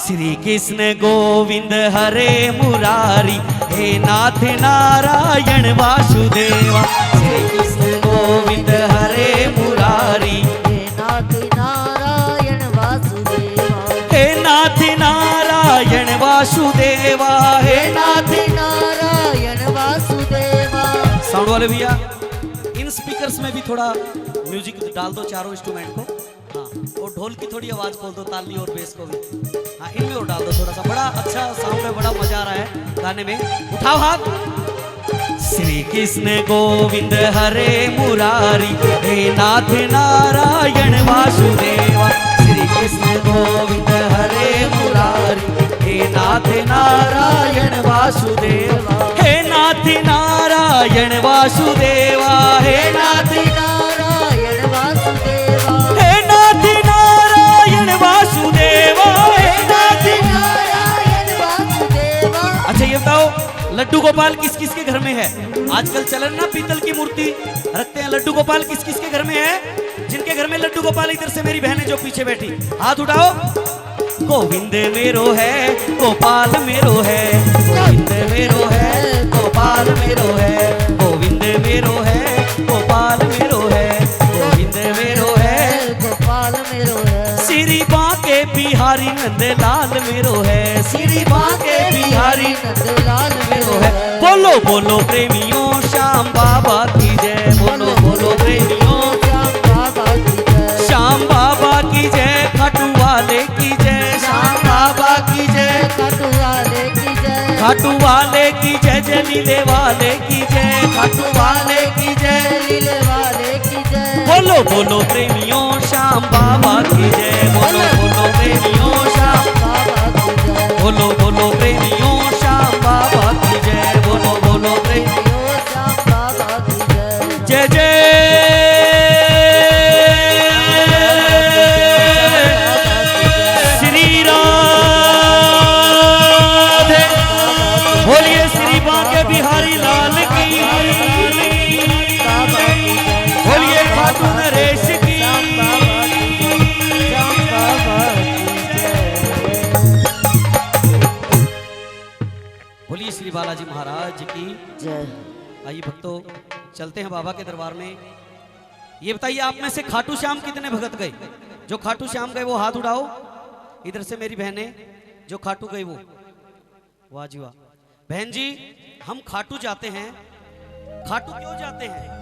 श्री कृष्ण गोविंद हरे मुरारी, हे नाथ नारायण वासुदेवा। श्री कृष्ण गोविंद हरे मुरारी, हे नाथ नारायण वासुदेवा। हे नाथ नारायण वासुदेवा, हे नाथ Narayan Vasudeva. Sound वाले भैया इन speakers में भी थोड़ा म्यूजिक डाल दो, चारों इंस्ट्रूमेंट को। हाँ, और ढोल की थोड़ी आवाज खोल दो, ताली और बेस को भी। हाँ, इनमें और डाल दो थोड़ा सा, बड़ा अच्छा साउंड है, बड़ा मजा आ रहा है गाने में। उठाओ हाथ। श्री कृष्ण गोविंद हरे मुरारी, हे नाथ नारायण वासुदेवा। श्री कृष्ण गोविंद हरे मुरारी, हे नाथ नारायण वासुदेवा। हे नाथ नारायण वासुदेवा, हे नाथ नारायण वासुदेवा। हे नाथ नारायण वासुदेवा, हे नाथ नारायण वासुदेवा। अच्छा ये बताओ, लड्डू गोपाल किस किस के घर में है? आजकल चलन ना पीतल की मूर्ति रखते हैं। लड्डू गोपाल किस किस के घर में है? जिनके घर में लड्डू गोपाल, इधर से मेरी बहन है जो पीछे बैठी, हाथ उठाओ। गोविंद मेरो है, गोपाल मेरो है, गोविंद मेरो है, गोपाल मेरो है, गोविंद मेरो है, गोपाल मेरो है, गोविंद मेरो है, गोपाल मेरो है। श्री बांके बिहारी नंदलाल मेरो है, श्री बांके बिहारी नंदलाल मेरो है। बोलो बोलो प्रेमियों श्याम बाबा की जय, बोलो बोलो प्रेमियों श्याम बाबा की जय। श्याम बाबा की जय, खाटू वाले की जय, श्याम बाबा की जय, खाटू वाले की जय। खाटू वाले की जय, जलीले वाले की जय, खाटू वाले की जय, लीले वाले की जय। बोलो बोलो प्रेमियों श्याम बाबा की जय, बोलो बोलो प्रेमियों श्याम बाबा की जय। बोलो बोलो प्रेमियों श्याम बाबा की जय, बोलो बोलो प्रेमियों श्याम बाबा की जय। जय जय श्री राधे। बोलिए श्री बांके बिहारी लाल की, बोलिए खाटू नरेश की। बोलिए श्री बालाजी महाराज की जय। आइए भक्तों, चलते हैं बाबा के दरबार में। ये बताइए, आप में से खाटू श्याम कितने भगत गए? जो खाटू श्याम गए वो हाथ उठाओ। इधर से मेरी बहनें जो खाटू गई वो, वाह जी वाह। बहन जी, हम खाटू जाते हैं, खाटू क्यों जाते हैं?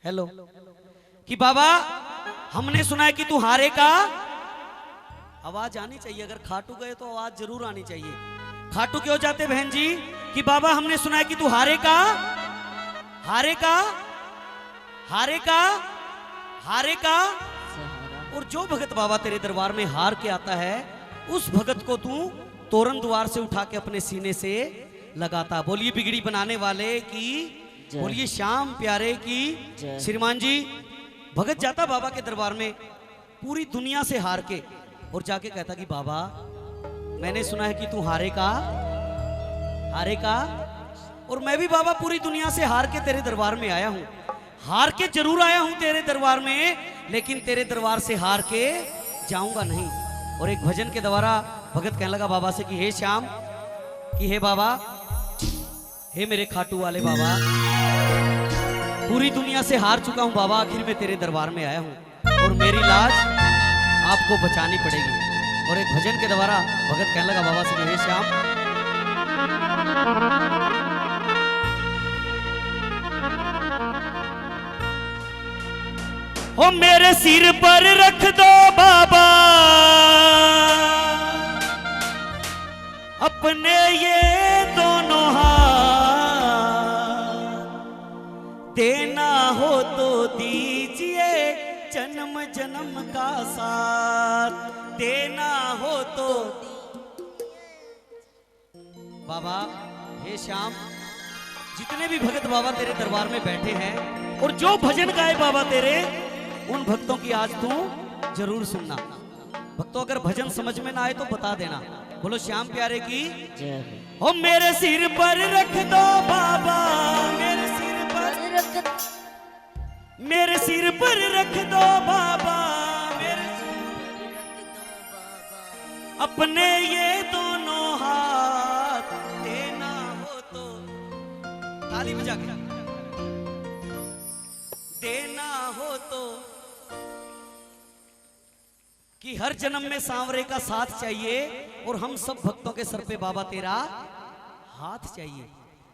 हेलो कि बाबा हमने सुना है कि तू हारे का, आवाज आनी चाहिए। अगर खाटू गए तो आवाज जरूर आनी चाहिए। खाटू क्यों जाते बहन जी? कि बाबा हमने सुना है कि तू हारे का, हारे का, हारे का, हारे का। और जो भगत बाबा तेरे दरबार में हार के आता है, उस भगत को तू तोरण द्वार से उठा के अपने सीने से लगाता। बोलिए बिगड़ी बनाने वाले की, बोलिए श्याम प्यारे की। श्रीमान जी, भगत जाता बाबा के दरबार में पूरी दुनिया से हार के, और जाके कहता कि बाबा मैंने सुना है कि तू हारे का, हारे का। और मैं भी बाबा पूरी दुनिया से हार के तेरे दरबार में आया हूं। हार के जरूर आया हूं तेरे दरबार में, लेकिन तेरे दरबार से हार के जाऊंगा नहीं। और एक भजन के द्वारा भगत कहने लगा बाबा से कि हे श्याम, कि हे बाबा, हे मेरे खाटू वाले बाबा, पूरी दुनिया से हार चुका हूं बाबा, आखिर में तेरे दरबार में आया हूं और मेरी लाज आपको बचानी पड़ेगी। और एक भजन के द्वारा भगत कहने लगा बाबा से कि हे श्याम, ओ मेरे सिर पर रख दो बाबा अपने ये दोनों हाथ, देना हो तो दीजिए जन्म जन्म का साथ, देना हो तो। बाबा हे श्याम, जितने भी भगत बाबा तेरे दरबार में बैठे हैं और जो भजन गाए बाबा तेरे, उन भक्तों की आज तू जरूर सुनना। भक्तों अगर भजन समझ में ना आए तो बता देना। बोलो श्याम प्यारे की। जय। ओ मेरे सिर पर रख दो बाबा अपने ये दोनों हाथ देना हो तो ताली बजा के देना हो तो, कि हर जन्म में सांवरे का साथ चाहिए और हम सब भक्तों के सर पे बाबा तेरा हाथ चाहिए।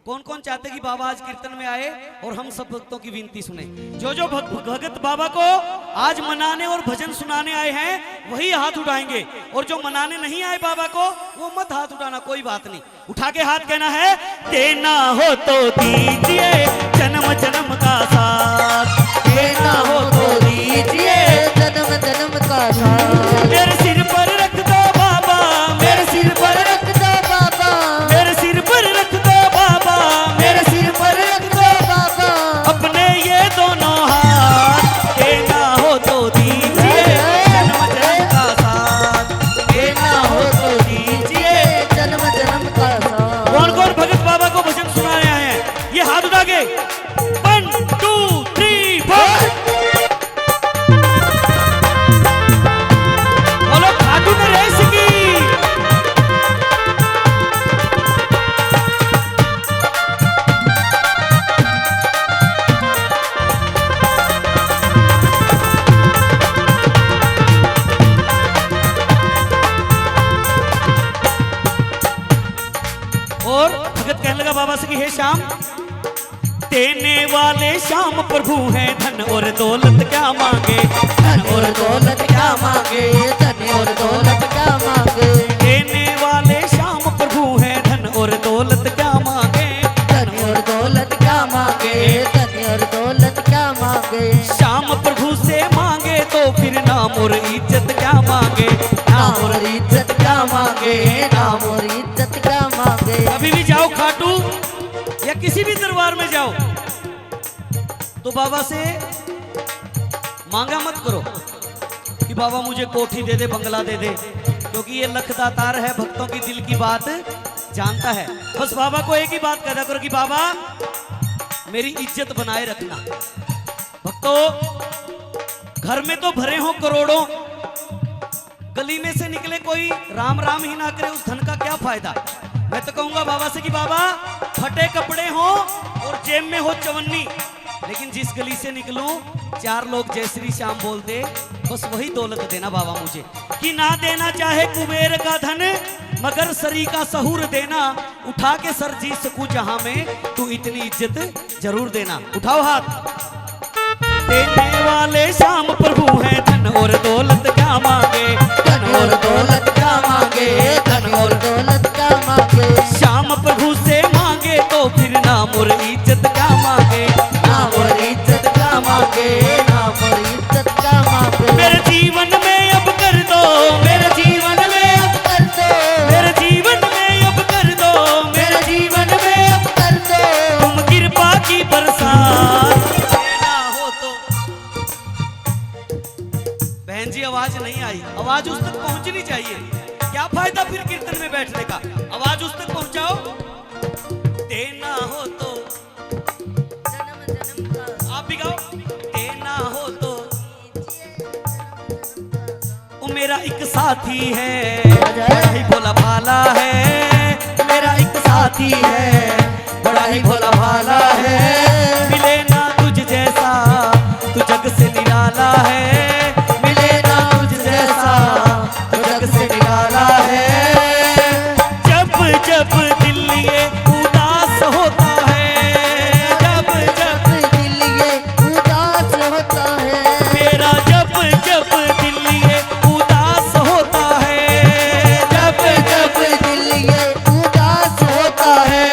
कौन कौन चाहते कि बाबा आज कीर्तन में आए और हम सब भक्तों की विनती सुने। जो जो भगत बाबा को आज मनाने और भजन सुनाने आए हैं वही हाथ उठाएंगे, और जो मनाने नहीं आए बाबा को वो मत हाथ उठाना, कोई बात नहीं। उठा के हाथ कहना है देना हो तो दीजिए जन्म जन्म का साथ, देना हो तो दीजिए जन्म जन्म का साथ। मेरे सिर पर रख दो बाबा, मेरे सिर पर रख दो बाबा, मेरे सिर पर रख दो बाबा, मेरे सिर पर रख दो बाबा। अपने ये दोनों हाथ देना हो तो दीजिए जन्म जन्म का साथ, देना हो तो दीजिए। जन्म जन्म का साथ। कौन कौन भगत बाबा को भजन सुनाने आए हैं ये हाथ उठा के 1 2 3 4 बोलो खाटू ने रेस की। और भगत कहने लगा बाबा से कि हे श्याम, देने वाले श्याम प्रभु हैं, धन और दौलत क्या मांगे, धन और दौलत क्या मांगे, धन और दौलत क्या मांगे। देने वाले श्याम प्रभु हैं, धन और दौलत क्या मांगे, धन और दौलत क्या मांगे, धन और दौलत क्या मांगे। श्याम प्रभु से मांगे तो फिर नाम और इज्जत क्या मांगे, नाम और इज्जत क्या मांगे, नाम और इज्जत क्या मांगे। अभी भी जाओ खाटू या किसी भी दरबार में जाओ तो बाबा से मांगा मत करो कि बाबा मुझे कोठी दे दे, बंगला दे दे, क्योंकि ये लखदातार है, भक्तों की दिल की बात जानता है। बस बाबा को एक ही बात कहना करो कि बाबा मेरी इज्जत बनाए रखना। भक्तों घर में तो भरे हो करोड़ों, गली में से निकले कोई राम राम ही ना करे, उस धन का क्या फायदा। मैं तो कहूंगा बाबा से कि बाबा फटे कपड़े हो और जेब में हो चवन्नी, लेकिन जिस गली से निकलूं 4 लोग जय श्री श्याम बोल दे, बस वही दौलत देना बाबा मुझे। कि ना देना चाहे कुबेर का धन, मगर सरी का सहूर देना, उठा के सर जी सकूं जहां में, तू इतनी इज्जत जरूर देना। उठाओ हाथ। देने वाले श्याम प्रभु हैं, धन और दौलत क्या मांगे, धन और दौलत क्या मांगे, धन और दौलत क्या मांगे। श्याम प्रभु से मांगे तो फिर नाम और इज्जत क्या मांगे, नाम और इज्जत क्या मांगे, नाम और इज्जत क्या मांगे। मेरे जीवन में अब कर दो, मेरे जीवन में अब कर दो, मेरे जीवन में अब कर दो, मेरे जीवन में अब कर दो। तुम कृपा की बरसात देना हो तो। बहन जी आवाज नहीं आई, आवाज उस तक पहुंचनी चाहिए। क्या फायदा फिर कीर्तन में बैठने का, आवाज उस तक पहुंचाओ। देना हो तो जन्म जन्म का आप भी गाओ। देना हो तो वो मेरा एक साथी है, बड़ा ही भोला भाला है, मेरा एक साथी है, बड़ा ही भोला भाला है। मिले ना तुझ जैसा तू जग से निराला है, मिले ना तुझ जैसा तू जग से निराला है। जब जब दिल ये उदास होता है, जब जब दिल ये उदास होता है, मेरा जब जब दिल ये उदास होता है, जब जब दिल ये उदास होता है।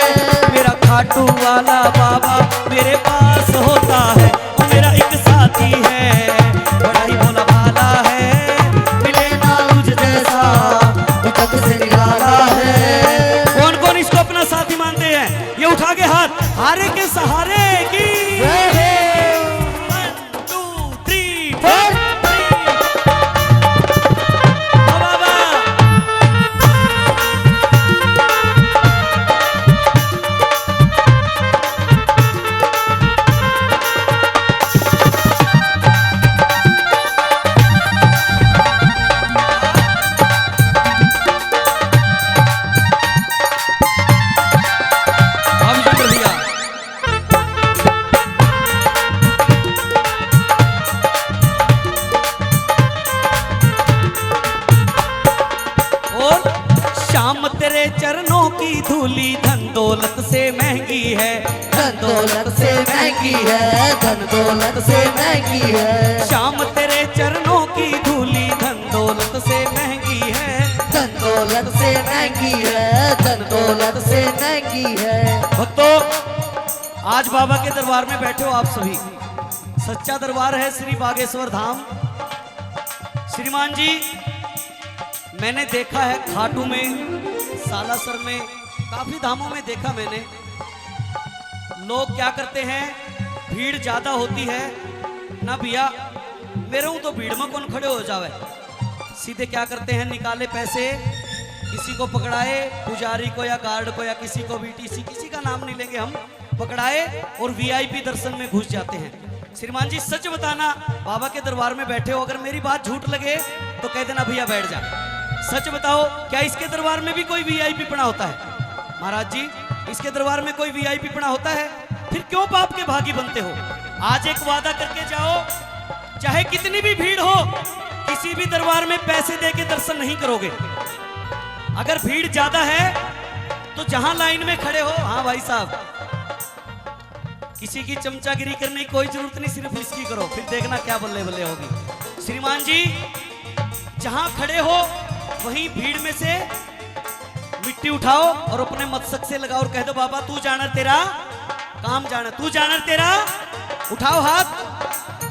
मेरा खाटू वाला बाबा मेरे पास होता है, वो मेरा एक साथी है, बड़ा ही भोला भाला है, मिले ना तुझ जैसा वो जग से निराला है। कौन कौन इसको अपना साथी मानते हैं ये उठा के हाथ। हारे के सहारे की 1 2 3 4 बाबा। धन दौलत से महंगी है, धन दौलत से महंगी है। श्याम तेरे चरणों की धूली धन दौलत से महंगी है, धन दौलत से महंगी है, धन दौलत से महंगी है। भक्तों, आज बाबा के दरबार में बैठे हो आप सभी। सच्चा दरबार है श्री बागेश्वर धाम। श्रीमान जी, मैंने देखा है खाटू में, सालासर में, काफी धामों में देखा मैंने। लोग क्या करते हैं, भीड़ ज्यादा होती है ना भैया, मेरे हूं तो भीड़ में कौन खड़े हो जावे, सीधे क्या करते हैं, निकाले पैसे, किसी को पकड़ाए, पुजारी को या गार्ड को या किसी को बीटीसी, किसी का नाम नहीं लेंगे हम, पकड़ाए और वीआईपी दर्शन में घुस जाते हैं। श्रीमान जी सच बताना, बाबा के दरबार में बैठे हो, अगर मेरी बात झूठ लगे तो कह देना भैया बैठ जा। सच बताओ, क्या इसके दरबार में भी कोई वीआईपी पड़ा होता है? महाराज जी, इसके दरबार में कोई वीआईपी पड़ा होता है? फिर क्यों पाप के भागी बनते हो? आज एक वादा करके जाओ, चाहे कितनी भी भीड़ हो, किसी भी दरबार में पैसे दे के दर्शन नहीं करोगे। अगर भीड़ ज्यादा है तो जहां लाइन में खड़े हो, हाँ भाई साहब, किसी की चमचागिरी करने की कोई जरूरत नहीं, सिर्फ इसकी करो, फिर देखना क्या बल्ले बल्ले होगी। श्रीमान जी, जहां खड़े हो वहीं भीड़ में से मिट्टी उठाओ और अपने मस्तक से लगाओ और कह दो बाबा तू जाना तेरा काम, जाना तू जाना तेरा, उठाओ हाथ।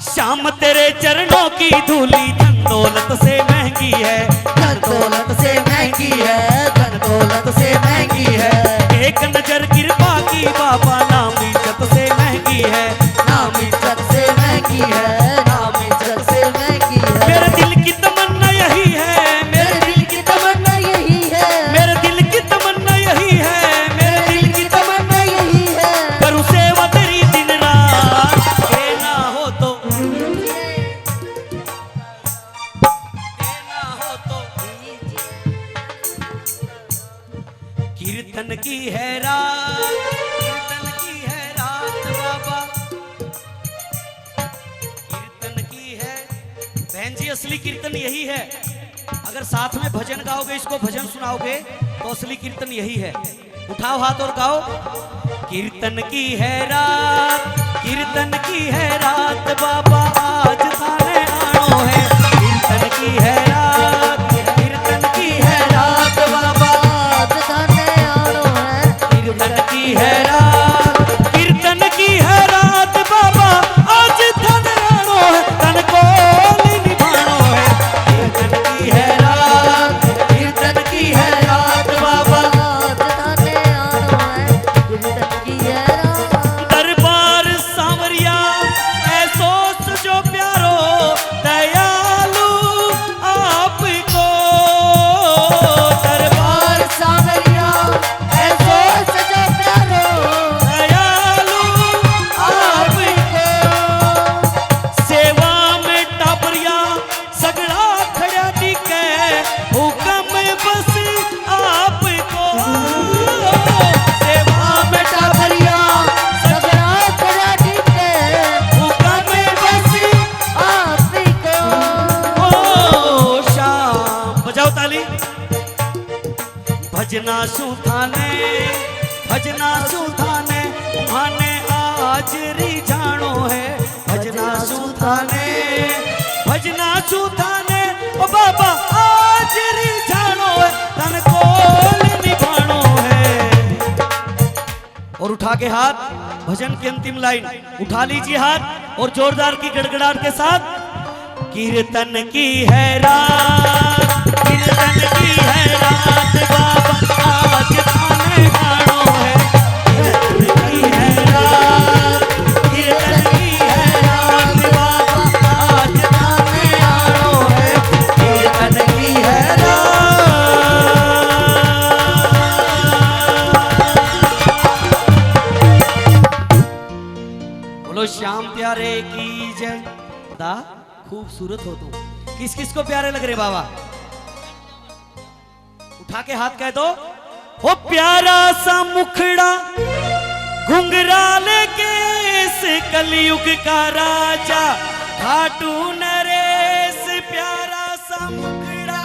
श्याम तेरे चरणों की धूली धन दौलत से महंगी है, धन दौलत से महंगी है, धन दौलत से महंगी है। एक नजर कृपा की बाबा नाम इज्जत से महंगी है, नाम इज्जत से महंगी है, नाम इज्जत से महंगी है। मेरे दिल की तमन्ना यही है, मेरे दिल की तमन्ना यही है, मेरे दिल की तमन्ना यही है, मेरे दिल की तमन्ना यही है। करूं सेवा तेरी दिन रात, ये ना हो तो, ये ना हो तो। कीर्तन की है रात, कीर्तन की है रात बाबा, कीर्तन की है। बहन जी, असली कीर्तन यही है। अगर साथ में भजन गाओगे, इसको भजन सुनाओगे, तो असली कीर्तन यही है। उठाओ हाथ और गाओ। कीर्तन की है रात, कीर्तन की है रात बाबा, आज थाने आनो है। कीर्तन की है रात, कीर्तन की है रात बाबा, आज थाने आनो है। कीर्तन की है रात, कीर्तन की है रात बाबा, आज थाने आनो है, तन को निभानो है। कीर्तन की है रात, कीर्तन की है रात बाबा, आज थाने आनो है, कीर्तन की है रात। दरबार सांवरिया ऐसो जो प्यारो दयालु आपको, दरबार सांवरिया ऐसो सजा प्यारो दयालु आपको। सेवा में टाबरिया सगड़ा खड़ा टिके, हुक्म बस आपको। सेवा में टाबरिया सगड़ा खड़ा टिके, हुक्म बस आपको। ओ शाम, बजाओ ताली। भजना सुथाने, भजना सुथाने, उन्हाने आज रिझाणो है। भजना सुथाने, भजना सुथाने, ओ बाबा आज रिझाणो है, तन को निभाणो है। और उठा के हाथ, भजन की अंतिम लाइन उठा लीजिए हाथ और जोरदार की गड़गड़ाहट के साथ। कीर्तन की है रात, कीर्तन की है रात बाबा, आज थाने आनो है। कीर्तन की है रात, कीर्तन की है रात बाबा, आज थाने आनो है। कीर्तन की है रात। बोलो श्याम प्यारे की जय। दा खूबसूरत हो तुम, किस किस को प्यारे लग रहे बाबा? उठा के हाथ कह दो। ओ प्यारा सा मुखड़ा घुंघराल केस, कलयुग का राजा खाटू नरेश। प्यारा सा मुखड़ा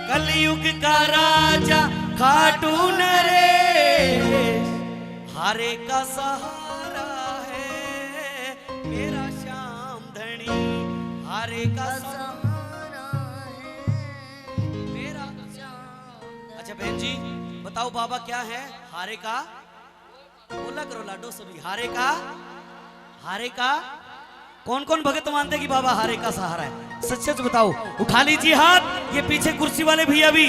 कलयुग का राजा खाटू नरेश। हारे का सहारा है मेरा श्याम धनी, हारे का सहारा है मेरा। अच्छा बहन जी बताओ बाबा क्या है हारे का? बोला करो लाडो सभी, हारे का कौन कौन भगत मानते कि बाबा हारे का सहारा है? सच सच बताओ, उठा लीजिए हाथ, ये पीछे कुर्सी वाले भैया भी,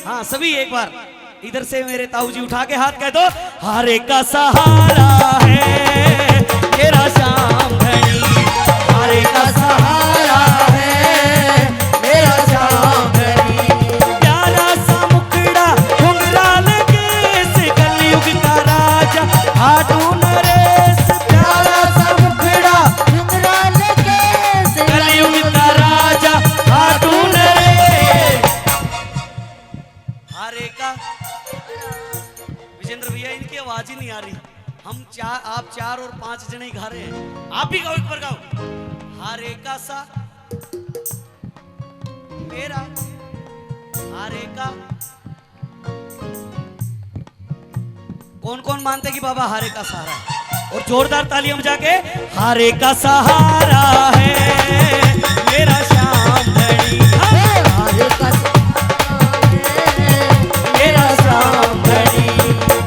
हाँ सभी एक बार इधर से मेरे ताऊ जी उठा के हाथ कह दो, हारे का सहारा है मेरा श्याम धनी, हारे का सहारा है मेरा श्याम धनी। प्यारा सा मुखड़ा घुंघराल केस कलयुग का राजा खाटू नरेश, प्यारा सा मुखड़ा घुंघराल केस कलयुग का राजा खाटू नरेश। हारे का विजेंद्र भैया इनकी आवाज ही नहीं आ रही, आप 4 और 5 जने ही गा रहे हैं, आप भी गाओ एक बार गाओ, हारे का सा मेरा, हारे का। कौन कौन मानते कि बाबा हारे का सहारा है? और जोरदार तालियां बजा के, हारे का सहारा है मेरा श्याम धनी, हारे का मेरा श्याम धनी।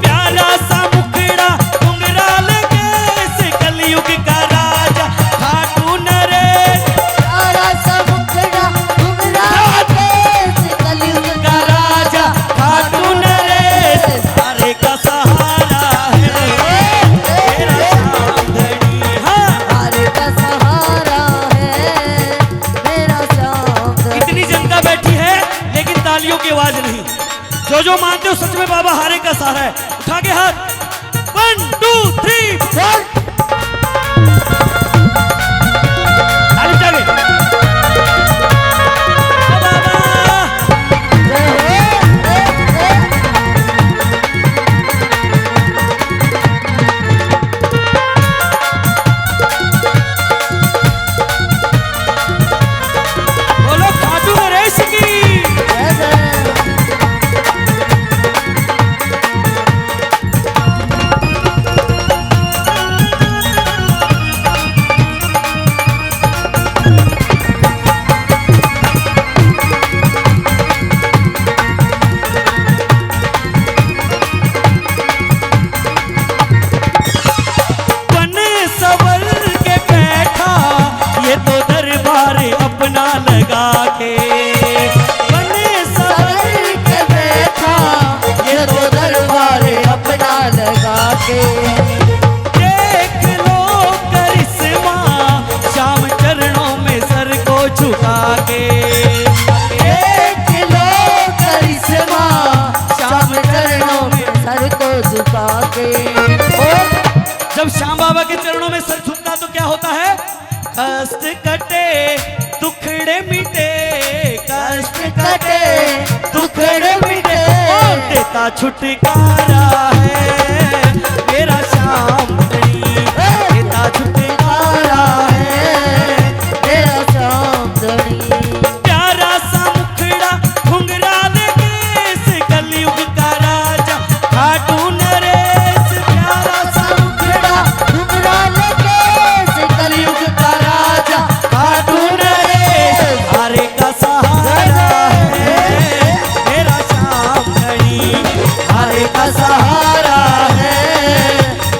प्यारा सा मुखड़ा घुंघराल केस कलयुग का राजा खाटू नरेश, प्यारा सा मुखड़ा घुंघराल केस कलयुग का राजा खाटू नरेश, हारे का सहारा है मेरा श्याम धनी, हाँ हारे का सहारा है मेरा श्याम धनी। इतनी जनता बैठी है लेकिन तालियों की आवाज नहीं। जो मानते हो सच में बाबा हारे का सहारा है, उठा के हाथ, 1 2 3 4 ताली बजा के। बाबा बोलो खाटू नरेश की। बने सवर के बैठा ये तो दरबार अपना लगा के, बने सवर के बैठा ये तो दरबार अपना लगा के, देख लो करिश्मा श्याम चरणों में सर को झुका के, देख लो करिश्मा श्याम चरणों में सर को झुका के। और जब श्याम बाबा के चरणों में सर झुकता तो क्या होता है? कष्ट कटे दुखड़े मिटे, कष्ट कटे दुखड़े मिटे, और देता छुटकारा है मेरा श्याम धनी, देता छुटकारा है मेरा श्याम धनी। प्यारा सा मुखड़ा घुंघराल केस कलयुग का राजा खाटू नरेश, प्यारा सा मुखड़ा घुंघराल केस कलयुग का राजा खाटू नरेश, हारे का सहारा है मेरा श्याम धनी, हारे का सहारा है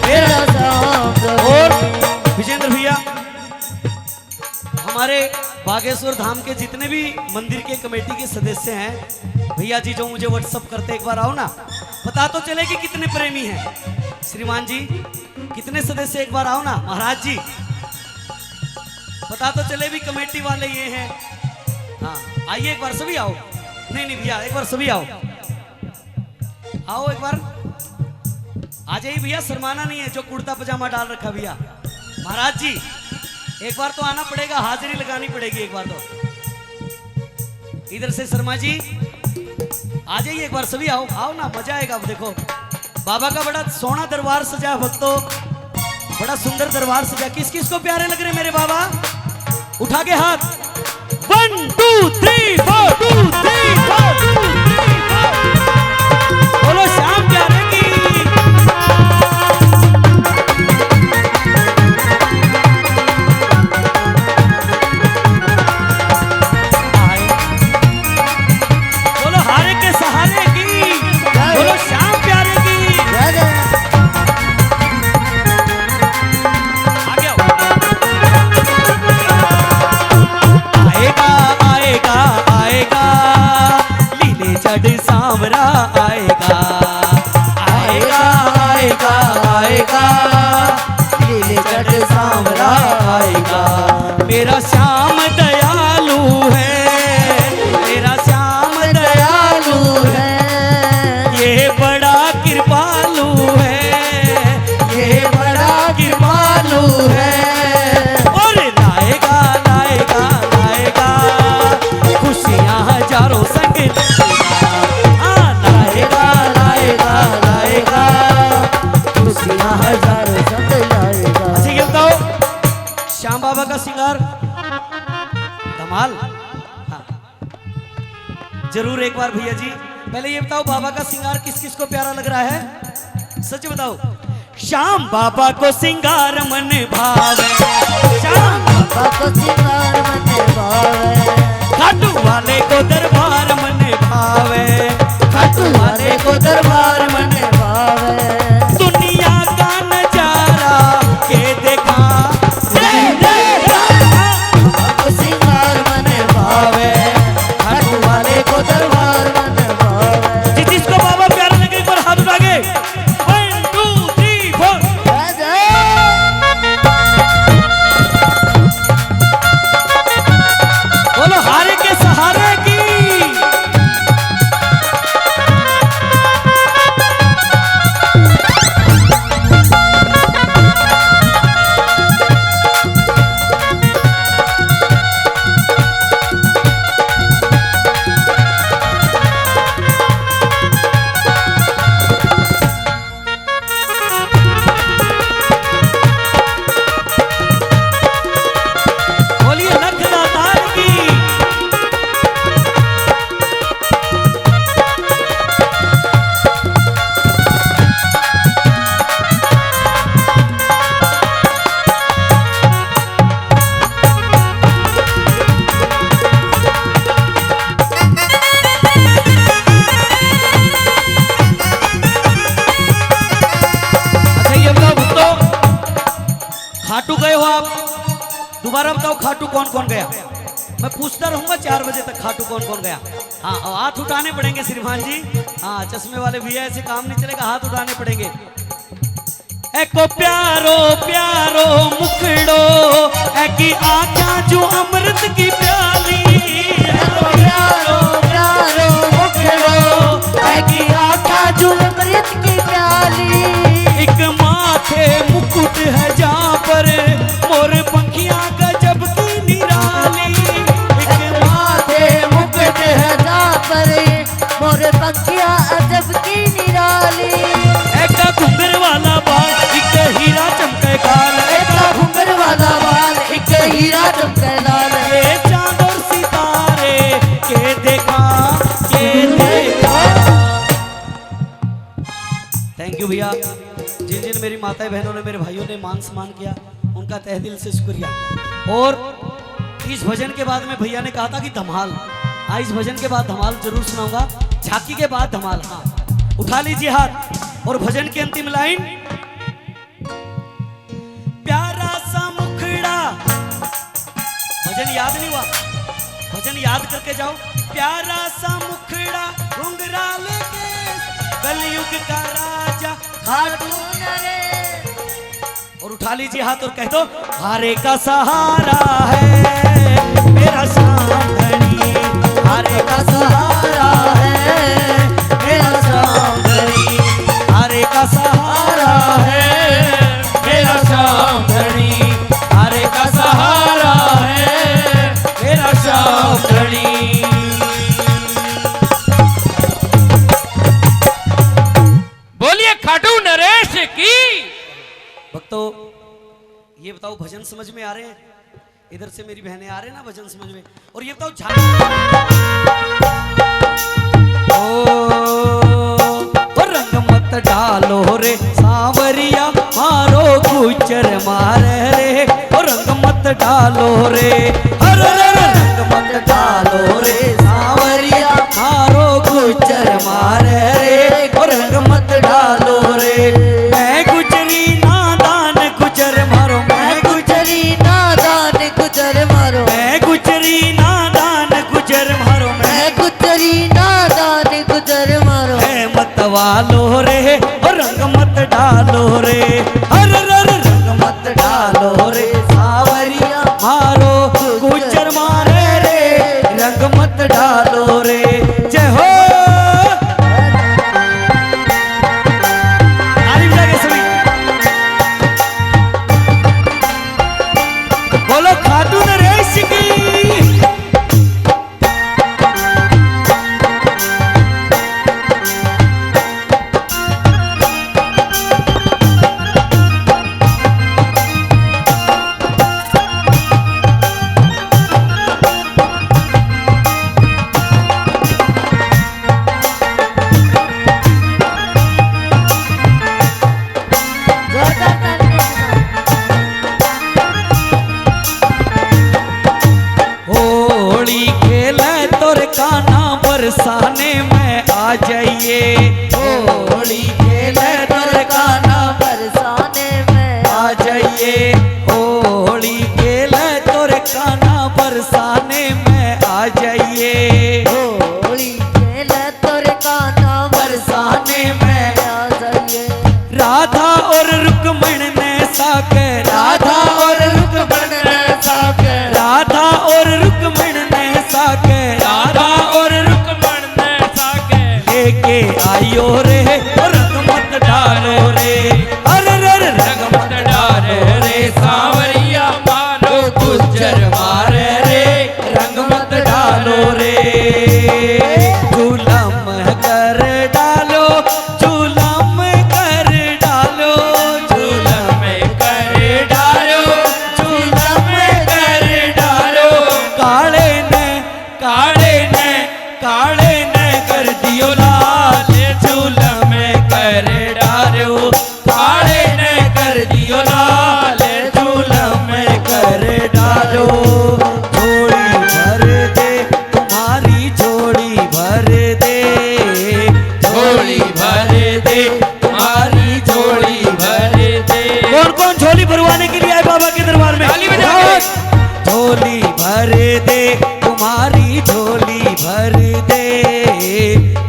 मेरा। श्याम धनी। और विजेंद्र भैया हमारे बागेश्वर धाम के जितने भी मंदिर के कमेटी के सदस्य हैं भैया जी, जो मुझे व्हाट्सअप करते, एक बार आओ ना, पता तो चले कि कितने प्रेमी हैं। श्रीमान जी कितने सदस्य, एक बार आओ ना। महाराज जी पता तो चले भी कमेटी वाले ये हैं। हाँ आइए एक बार सभी आओ। नहीं नहीं भैया एक बार सभी आओ, आओ एक बार आ जाइए भैया, शर्माना नहीं है। जो कुर्ता पजामा डाल रखा भैया, महाराज जी एक बार तो आना पड़ेगा, हाजिरी लगानी पड़ेगी एक बार तो। इधर से शर्मा जी आ जाइए एक बार, सभी आओ, आओ ना, मजा आएगा। अब देखो बाबा का बड़ा सोना दरबार सजा, भक्तों बड़ा सुंदर दरबार सजा। किस किस को प्यारे लग रहे मेरे बाबा? उठा के हाथ, 1 2 3 4 2 3 4 बोलो श्याम प्यारे की। का श्रृंगार धमाल। हाँ जरूर एक बार भैया जी, पहले ये बताओ बाबा का श्रृंगार किस किस को प्यारा लग रहा है, सच बताओ। श्याम बाबा को श्रृंगार मन भावे, श्याम बाबा को श्रृंगार मन भावे, खाटू वाले को दरबार मन भावे, खाटू वाले को दरबार मन भावे। दुनिया का नजारा के देखा, बाबा को श्रृंगार मन भावे, खाटू वाले को दरबार मन भावे। जिसको बाबा प्यारा लगे एक बार हाथ उठाके 1 2 3 4 बोलो हारे के सहारे की। बोलिए लखदातार की। अच्छा ये बताओ भक्तों, खाटू गए हो आप, दोबारा बताओ खाटू कौन कौन गया। मैं पूछता रहूंगा 4 बजे तक खाटू कौन कौन गया। हाँ और हाथ उठाने पड़ेंगे श्रीमान जी। हाँ चश्मे वाले भैया ऐसे काम नहीं चलेगा, हाथ उठाने पड़ेंगे। एको प्यारो प्यारो मुखड़ो एकी आँखा जो अमृत की प्याली, प्यारो प्यारो मुखड़ो एकी आँखा जो अमृत की प्याली। एक माथे मुकुट है जहाँ पर मोर पंखियाँ गजब की निराली, एक माथे मुकुट है जहाँ पर मोर पंखियाँ अजब की निराली। एक घुंघर वाला बाल एक हीरा चमके गाल, एक घुंघर वाला बाल एक हीरा चमके लाल। ये चांद और सितारे के देखा, के देखा। थैंक यू भैया, जिन जिन मेरी माताएं बहनों ने मेरे भाइयों ने मान सम्मान किया उनका तहे दिल से शुक्रिया। और इस भजन के बाद में भैया ने कहा था कि धमाल, हाँ इस भजन के बाद धमाल जरूर सुनाऊंगा, झांकी के बाद धमाल। हाँ उठा लीजिए हाथ और भजन की अंतिम लाइन। प्यारा सा मुखड़ा, भजन याद नहीं हुआ, भजन याद करके जाओ। प्यारा सा मुखड़ा घुंघराल केस कलयुग का राजा खाटू नरेश। और उठा लीजिए हाथ और कह दो हारे का सहारा है मेरा श्याम धनी, हारे का सहारा है मेरा श्याम धनी, हारे का सहारा है मेरा श्याम धनी, हारे का सहारा है मेरा श्याम धनी। बोलिए खाटू नरेश की। भक्तों ये बताओ भजन समझ में आ रहे हैं, इधर से मेरी बहनें आ रहे हैं ना भजन समझ में। और ये बताओ ओ रंग मत डालो रे सांवरिया मारो गुजर मारे रे, ओ रंग मत डालो रे, हर रंग मत डालो रे सांवरिया मारो गुजर मारे रे, ओ रंग मत डालो रे। मैं गुजरी नादान गुजर मारो, मैं गुजरी नादान गुजर मारो, मैं गुजरी नादान गुजर मारो, मैं गुजरी नादान गुजर मारो। है मत वालो रे और रंग मत डालो रे, हर रंग मत डालो रे सावरिया मारो गुजर मारे रे, रंग मत डालो रे। जय हो जोरदार तालियां बजाओ। होली खेले तोर काना बरसाने में आ जाइए। होली खेले तोर काना बरसाने में आ जाइए। होली खेले तोर काना बरसाने में आ जाइए। होली खेले तोर काना बरसाने में आ जाइए। राधा और रुक्मण ने साके, राधा और रुक्मण ने साके, राधा और रुक्मण ने साके, राधा और रुक्मण ने साके लेके आयो रे रंग मत डालो रे, अरे रे रंग मत डालो रे, सांवरिया मानो गुज्जर मारे रे रंग मत डालो रे। झूलम कर डालो, झूलम कर डालो, झूलम कर डालो, झूलम कर डालो। काले ने कर दियो लाल, झूलम कर डालो। काले ने कर दियो लाल, झूलम कर डालो। झोली भर दे तुम्हारी, झोली भर दे, झोली भर दे तुम्हारी, झोली भर दे। कौन कौन झोली भरवाने के लिए आए बाबा के दरबार में? ताली बजा के। झोली भर दे तुम्हारी, झोली भर दे,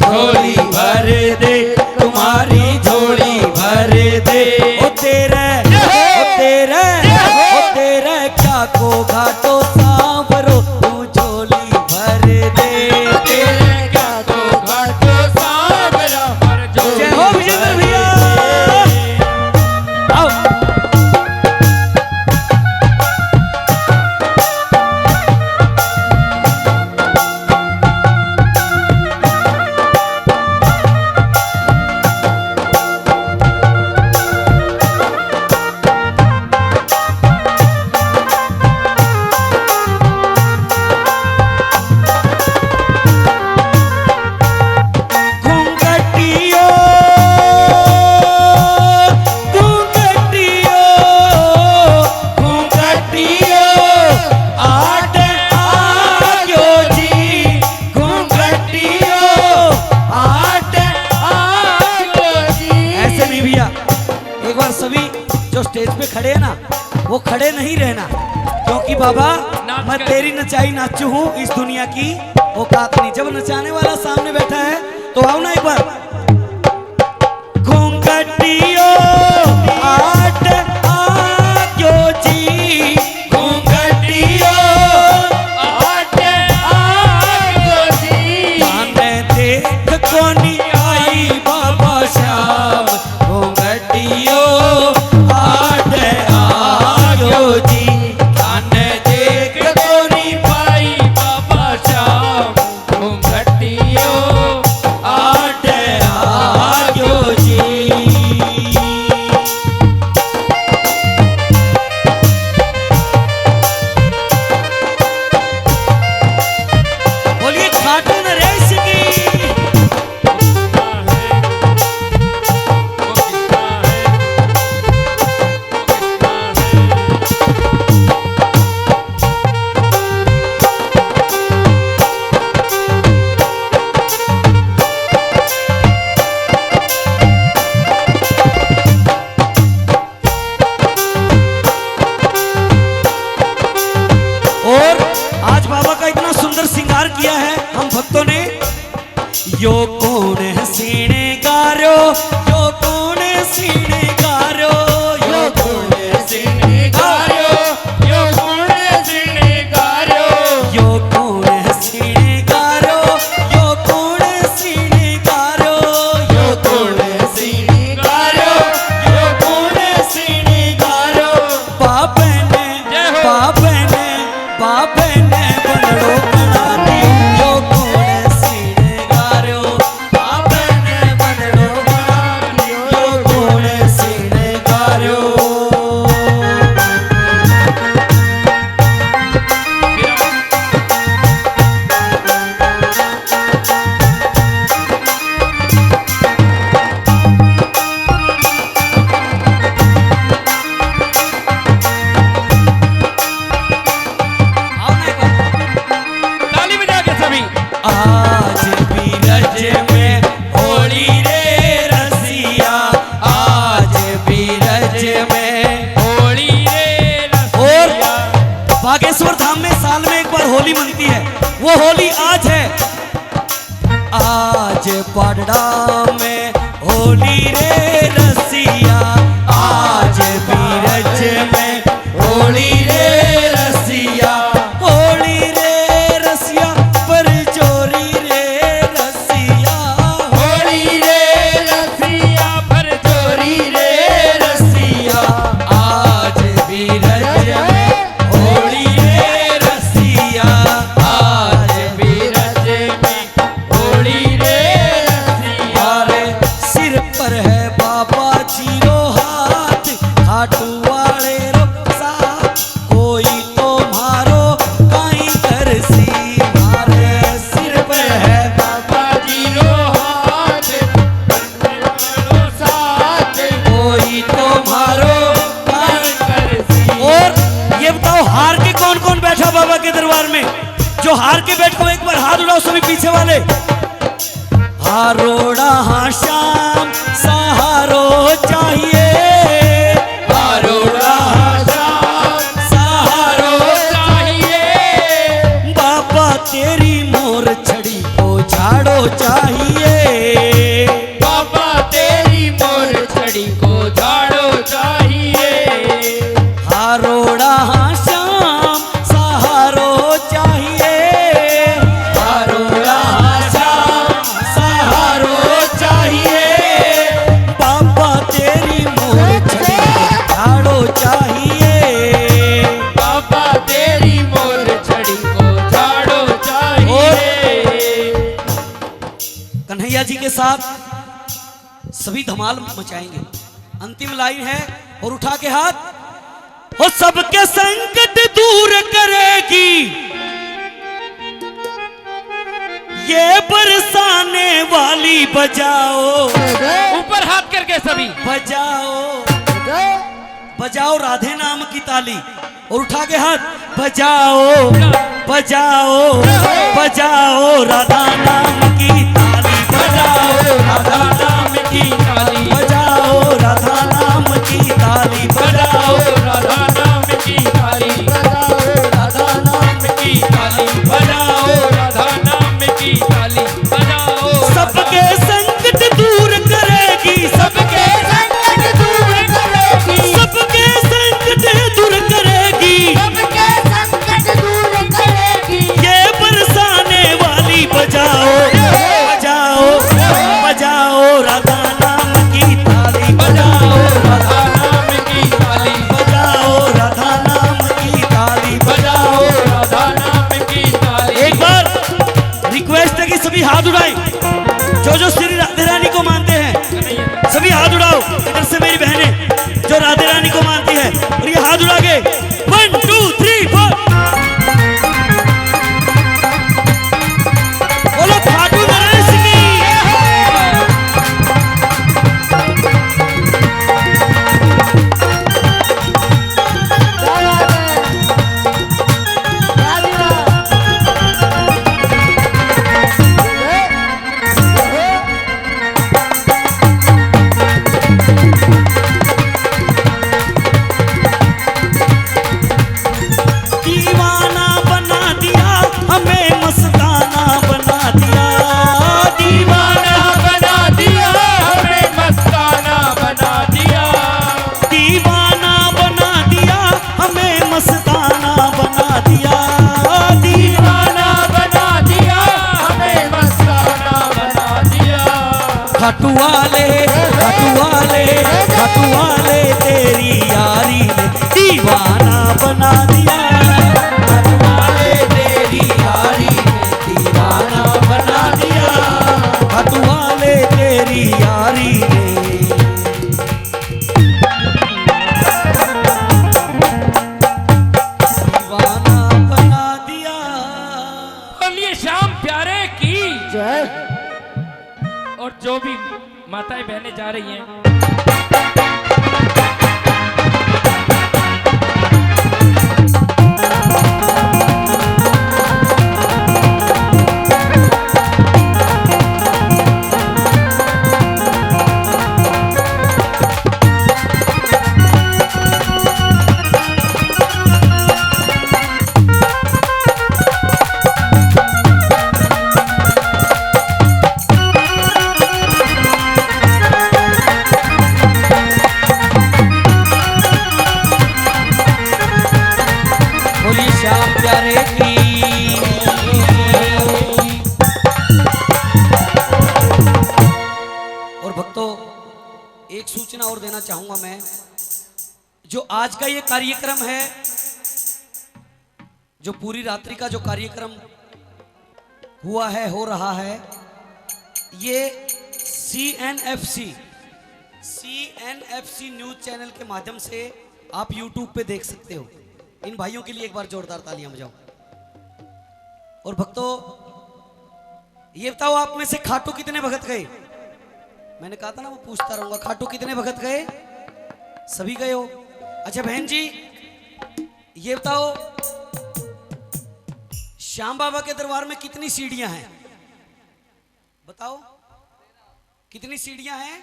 झोली भर दे तुम्हारी, झोली भर दे। ओ तेरे क्या को घाटो सांवरो, तू झोली भर दे। तेरे क्या को घाटो सांवरो, जय हो विजेंद्र भैया। आओ। घूंघटियो घूंघटियो घूंघटियो आट आयो जी, घूंघटियो आट आयो जी। ऐसे नहीं भैया, एक बार सभी जो स्टेज पे खड़े हैं ना, वो खड़े नहीं रहना, क्योंकि बाबा मैं तेरी नचाई नाचू हूँ, इस दुनिया की औकात नहीं। जब नचाने वाला सामने बैठा है तो आओ ना एक बार। घूंघटियो आट आयो जी, घूंघटियो आट आयो जी। ताने देख कोनी आई बाबा श्याम, घूंघटियो आट आयो जी। ताने देख कोनी पाई बाबा श्याम, घूंघटियो आट आयो जी। बागेश्वर धाम में साल में एक बार होली मनती है। वो होली आज है। आज पड़ड़ा में होली रे रसिया, आज बीरज में होली रे रसिया, होली रे रसिया पर चोरी रे रसिया, होली रे रसिया पर चोरी रे रसिया, आज बीरज में होली रे रसिया, आज बीरज में होली रे रसिया। हमारे सिर पर है बाबा जी रो हाथ, खाटू वाले रो साथ, कोई तो मारो काई करसी। हमारे सिर पर है बाबा जी रो हाथ, बंदे साथ, कोई तो मारो काई। करसी। और ये बताओ हार के कौन कौन बैठा बाबा के दरबार में? जो हार के बैठो एक बार हाथ उठाओ सभी पीछे वाले। हारोड़ा हाँ श्याम सहारो चाहिए, हारोड़ा हाँ श्याम सहारो चाहिए, बाबा तेरी मोर छड़ी को झाड़ो चाहिए, बाबा तेरी मोर छड़ी को झाड़ो चाहिए। हारोड़ा हाँ श्याम सहारो चाहिए, हारोड़ा हाँ श्याम सहारो चाहिए, बाबा तेरी मोर छड़ी को झाड़ो चाहिए। बाबा तेरी मोर छड़ी को झाड़ो चाहिए। कन्हैया जी के साथ सभी धमाल मचाएंगे। अंतिम लाइन है और उठा के हाथ। वो सबके संकट दूर करेगी, ये बरसाने वाली बजाओ, ऊपर हाथ करके सभी बजाओ बजाओ राधे नाम की ताली। और उठा के हाथ। बजाओ बजाओ बजाओ राधा नाम की ताली, बजाओ राधा नाम की ताली, बजाओ राधा नाम की ताली, बजाओ बजाओ राधा नाम की ताली, राधा नाम की ताली, बजाओ राधा नाम की ताली, बजाओ सबके संकट दूर करेगी, सबके संकट दूर करेगी, सबके संकट दूर करेगी, सबके संकट दूर करेगी, ये बरसाने वाली बजाओ बजाओ बजाओ राधा नाम की ताली, बजाओ राधा नाम की ताली, बजाओ राधा नाम की ताली, बजाओ। राधा नाम की ताली। एक बार रिक्वेस्ट है कि सभी हाथ उठाएं। जो श्री राधे रानी को मानते हैं सभी हाथ उठाओ। इधर से मेरी बहनें जो राधे रानी को मानती है और ये हाथ उठा के 1 2 3 4 बोलो खाटू नरेश की। दीवाना बना दिया हमें, मस्ताना बना दिया, दीवाना बना दिया हमें, मस्ताना बना दिया, दीवाना बना दिया हमें, मस्ताना बना दिया, दीवाना बना दिया हमें, मस्ताना बना दिया। खाटू वाले खाटू वाले खाटू वाले तेरी यारी ने दीवाना बना दिया, खाटू वाले तेरी यारी ने दीवाना बना दिया, खाटू वाले तेरी यारी ने। दीवाना बना दिया। बोलिए श्याम प्यारे की। जय। और जो भी माताएं बहनें जा रही हैं चाहूंगा मैं, जो आज का ये कार्यक्रम है, जो पूरी रात्रि का जो कार्यक्रम हुआ है, हो रहा है, ये CNFC न्यूज चैनल के माध्यम से आप YouTube पे देख सकते हो। इन भाइयों के लिए एक बार जोरदार तालियां बजाओ। और भक्तों, ये बताओ आप में से खाटू कितने भगत गए? मैंने कहा था ना, वो पूछता रहूंगा, खाटू कितने भगत गए? सभी गए हो? अच्छा बहन जी, ये बताओ श्याम बाबा के दरबार में कितनी सीढ़ियां हैं? बताओ कितनी सीढ़ियां हैं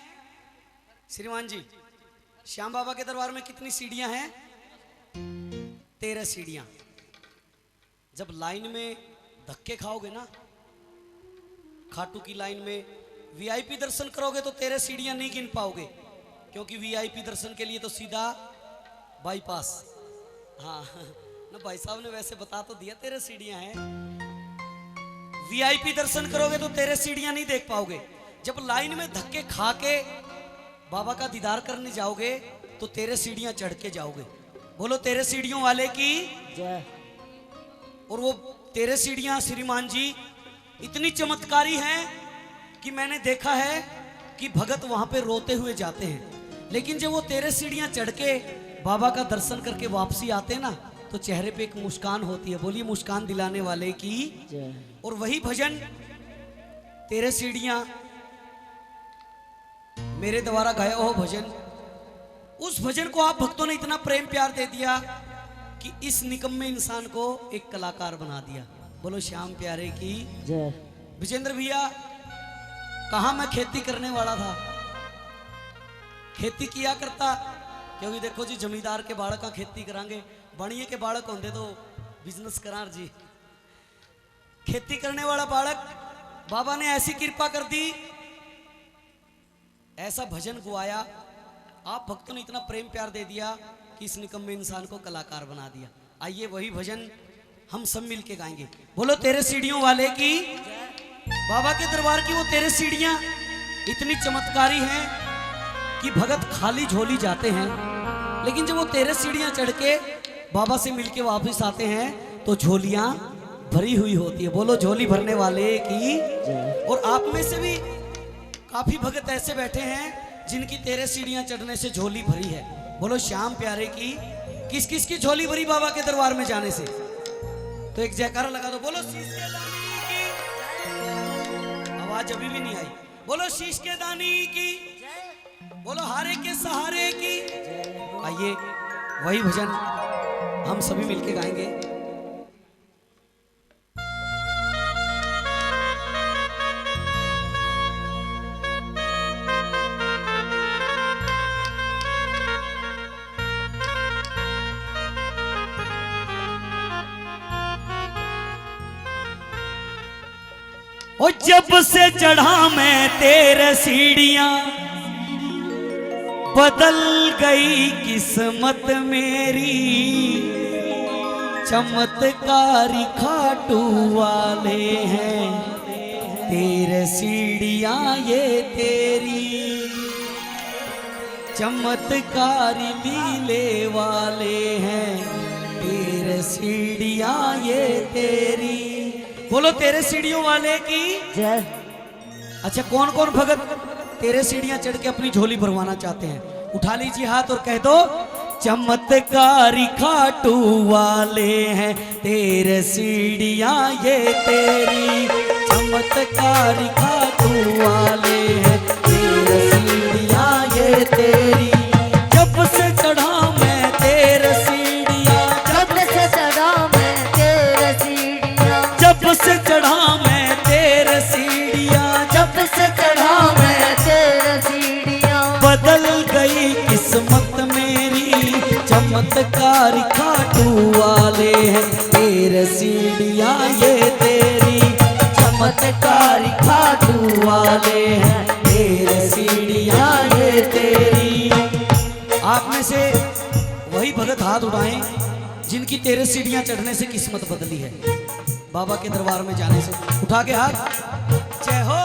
श्रीमान जी? श्याम बाबा के दरबार में कितनी सीढ़ियां हैं? 13 सीढ़ियां। जब लाइन में धक्के खाओगे ना, खाटू की लाइन में वीआईपी दर्शन करोगे तो 13 सीढ़ियां नहीं गिन पाओगे, क्योंकि वीआईपी दर्शन के लिए तो सीधा बाईपास। हाँ ना, भाई साहब ने वैसे बता तो दिया 13 सीढ़ियां हैं। वीआईपी दर्शन करोगे तो 13 सीढ़ियां नहीं देख पाओगे। जब लाइन में धक्के खा के बाबा का दीदार करने जाओगे तो 13 सीढ़ियां चढ़ के जाओगे। बोलो 13 सीढ़ियों वाले की जय। और वो 13 सीढ़ियां श्रीमान जी इतनी चमत्कारी हैं कि मैंने देखा है कि भगत वहां पे रोते हुए जाते हैं, लेकिन जब वो 13 सीढ़ियां चढ़ के बाबा का दर्शन करके वापसी आते हैं ना, तो चेहरे पे एक मुस्कान होती है। बोलिए मुस्कान दिलाने वाले की जय। और वही भजन 13 सीढ़ियां मेरे द्वारा गाया हो भजन, उस भजन को आप भक्तों ने इतना प्रेम प्यार दे दिया कि इस निकम्मे इंसान को एक कलाकार बना दिया। बोलो श्याम प्यारे की जय। विजेंद्र भैया, कहा मैं खेती करने वाला था, खेती किया करता, क्योंकि देखो जी जमींदार के बालक का खेती करांगे, बणिए के बालक होंगे तो बिजनेस करार जी। खेती करने वाला बालक, बाबा ने ऐसी कृपा कर दी, ऐसा भजन गुआया, आप भक्तों ने इतना प्रेम प्यार दे दिया कि इस निकम्मे इंसान को कलाकार बना दिया। आइए वही भजन हम सब मिलके गाएंगे। बोलो 13 सीढ़ियों वाले की, बाबा के दरबार की वो 13 सीढ़ियां इतनी चमत्कारी हैं कि भगत खाली झोली जाते हैं, लेकिन जब वो 13 सीढ़ियां चढ़ के बाबा से मिलके वापस आते हैं तो झोलियां भरी हुई होती है। बोलो झोली भरने वाले की। और आप में से भी काफी भगत ऐसे बैठे हैं जिनकी 13 सीढ़ियां चढ़ने से झोली भरी है। बोलो श्याम प्यारे की। किस किस की झोली भरी बाबा के दरबार में जाने से? तो एक जयकारा लगा दो। बोलो शीश के दानी की। आवाज अभी भी नहीं आई। बोलो शीश के दानी की। बोलो हारे के सहारे की। आइए वही भजन हम सभी मिलके गाएंगे। और जब से चढ़ा मैं 13 सीढ़ियां, बदल गई किस्मत मेरी। चमत्कारी खाटू वाले हैं 13 सीढ़ियां ये तेरी। चमत्कारी लीले वाले हैं 13 सीढ़ियां ये तेरी। बोलो 13 सीढ़ियों वाले की जय। अच्छा, कौन कौन भगत 13 सीढ़ियां चढ़ के अपनी झोली भरवाना चाहते हैं? उठा लीजिए हाथ और कह दो, चमत्कारी खाटू वाले हैं 13 सीढ़ियां ये तेरी। चमत्कारी खाटू वाले हैं 13 सीढ़ियां ये तेरी। जब से चढ़ा मैं 13 सीढ़ियां, जब से चढ़ा मैं 13 सीढ़ियां, जब से चढ़ा मैं 13 सीढ़ियां, जब से चढ़ा मैं 13 सीढ़ियां। बदल गई किस्मत मेरी। चमत्कारी खाटू वाले हैं 13 सीढ़ियां ये तेरी। चमत्कारी खाटू वाले हैं 13 सीढ़ियां ये तेरी। आप में से वही भगत हाथ उठाएं जिनकी 13 सीढ़ियां चढ़ने से किस्मत बदली है, बाबा के दरबार में जाने से। उठा के हाथ। जय हो।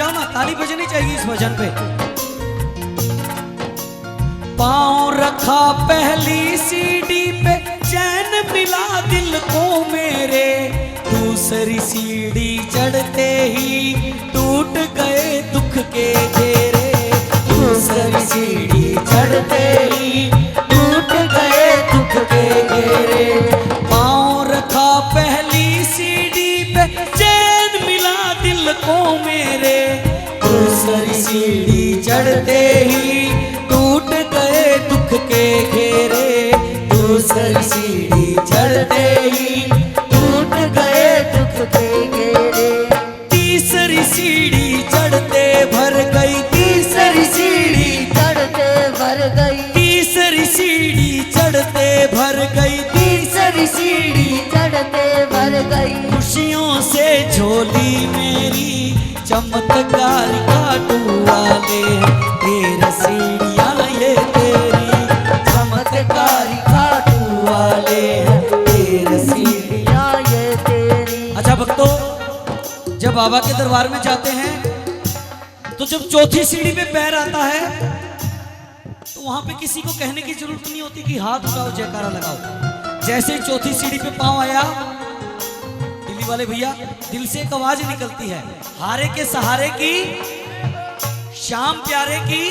जाओ ना, ताली बजनी चाहिए इस भजन पे। पाँव रखा पहली सीढ़ी पे, चैन मिला दिल को मेरे, दूसरी सीढ़ी चढ़ते ही टूट गए दुख के घेरे, दूसरी सीढ़ी चढ़ते ही टूट गए दुख के घेरे। पाँव रखा पहली सीढ़ी पे, चैन मिला दिल को मेरे, दूसरी सीढ़ी चढ़ते ही टूट गए दुख के घेरे, दूसरी सीढ़ी चढ़ते ही टूट गए दुख के घेरे। तीसरी सीढ़ी चढ़ते भर गई, तीसरी सीढ़ी चढ़ते भर गई, तीसरी सीढ़ी चढ़ते भर गई, तीसरी सीढ़ी चढ़ते भर गई। खुशियों से झोली मेरी चमत्कार काटू वाले, तेरा सीढ़ियाँ ये तेरी चमत्कार काटू वाले, तेरा सीढ़ियाँ ये तेरी। अच्छा भक्तों, जब बाबा के दरबार में जाते हैं तो जब चौथी सीढ़ी पे पैर आता है तो वहां पे किसी को कहने की जरूरत नहीं होती कि हाथ उठाओ जयकारा लगाओ। जैसे ही चौथी सीढ़ी पे पांव आया, दिल्ली वाले भैया, दिल से एक आवाज निकलती है, हारे के सहारे की, श्याम प्यारे की।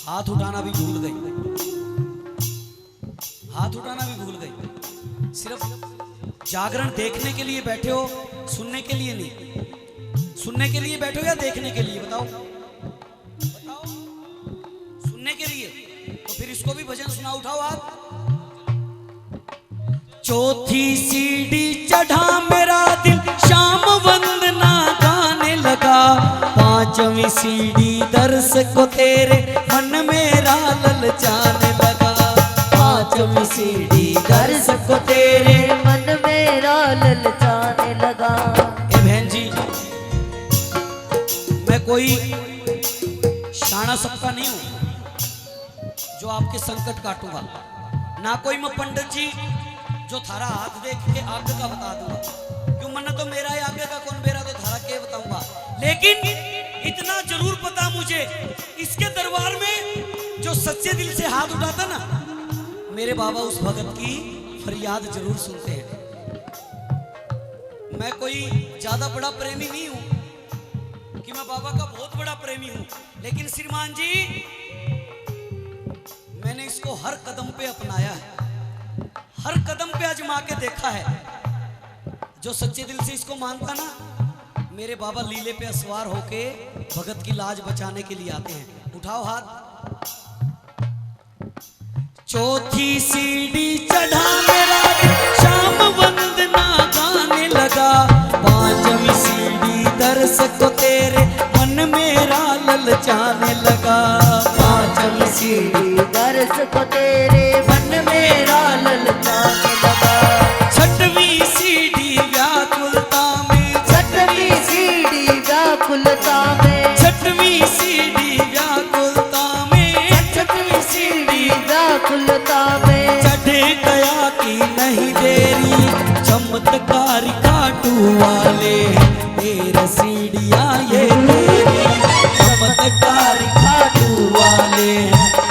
हाथ उठाना भी भूल गई, हाथ उठाना भी भूल गई। सिर्फ जागरण देखने के लिए बैठे हो, सुनने के लिए नहीं। सुनने के लिए बैठो या देखने के लिए? बताओ बताओ। सुनने के लिए तो फिर इसको भी भजन सुना, उठाओ हाथ। चौथी सीढ़ी चढ़ा मेरा दिल, शाम वंदना गाने लगा, पांचवी सीढ़ी दर्श को तेरे मन मेरा ललचाने लगा, पांचवी सीढ़ी दर्श को तेरे मन मेरा ललचाने लगा। ए बहन जी, मैं कोई शाना सबका नहीं हूं जो आपके संकट काटूंगा, ना कोई मैं पंडित जी जो थारा हाथ देख के आगे का बता दूंगा, क्यों मन्ना तो मेरा ही आगे का, कौन मेरा तो थारा के बताऊंगा। लेकिन इतना जरूर पता मुझे, इसके दरबार में जो सच्चे दिल से हाथ उठाता ना, मेरे बाबा उस भगत की फरियाद जरूर सुनते हैं। मैं कोई ज्यादा बड़ा प्रेमी नहीं हूं कि मैं बाबा का बहुत बड़ा प्रेमी हूं, लेकिन श्रीमान जी मैंने इसको हर कदम पे अपनाया है, हर कदम पे आजमा के देखा है। जो सच्चे दिल से इसको मानता ना, मेरे बाबा लीले पे असवार होके भगत की लाज बचाने के लिए आते हैं। उठाओ हाथ। चौथी सीढ़ी चढ़ा मेरा दिल, शाम वंदना गाने लगा, पांचवी सीढ़ी दर्श को तेरे मन मेरा ललचाने लगा, पांचवी सीढ़ी दर्श को तेरे मन मेरा ललचाने लगा। छठवीं सीढ़ी व्याकुलता में, छठवीं सीढ़ी व्याकुलता में, छठवीं सीढ़ी व्याकुलता में, छठवीं सीढ़ी व्याकुलता में। चढ़ गया कि नहीं देरी, चमत्कार काटू वाले, तेरा सीढ़ियाँ ये तेरी चमत्कार काटू वाले,